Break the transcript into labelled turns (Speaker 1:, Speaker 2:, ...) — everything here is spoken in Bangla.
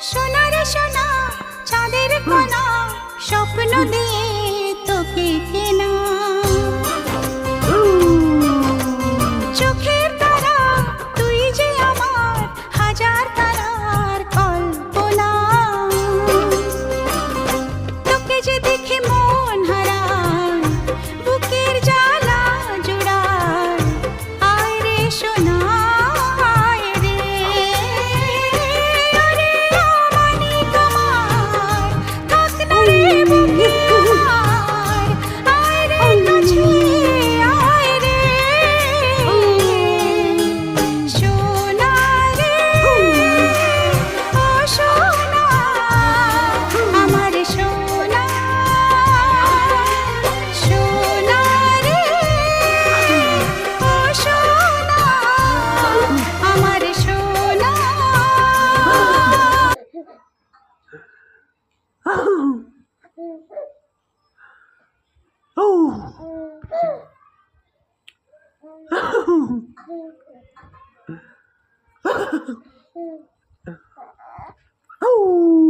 Speaker 1: সোনারে সোনা চাঁদের কোনা স্বপ্ন দিয়ে তোকে কেনা চোখের তারা তুই যে আমার হাজার তারার কল্পনা তোকে যে দেখে মন হারায় বুকের জ্বালা জোড়ায় আয় রে সোনা আয় রে আরে আমানি তোমার থাক না রে বুকে আমার আয় রে কাছে আয় রে সোনা রে ও সোনা আমার সোনা সোনা রে ও সোনা আমার সোনা
Speaker 2: Oh.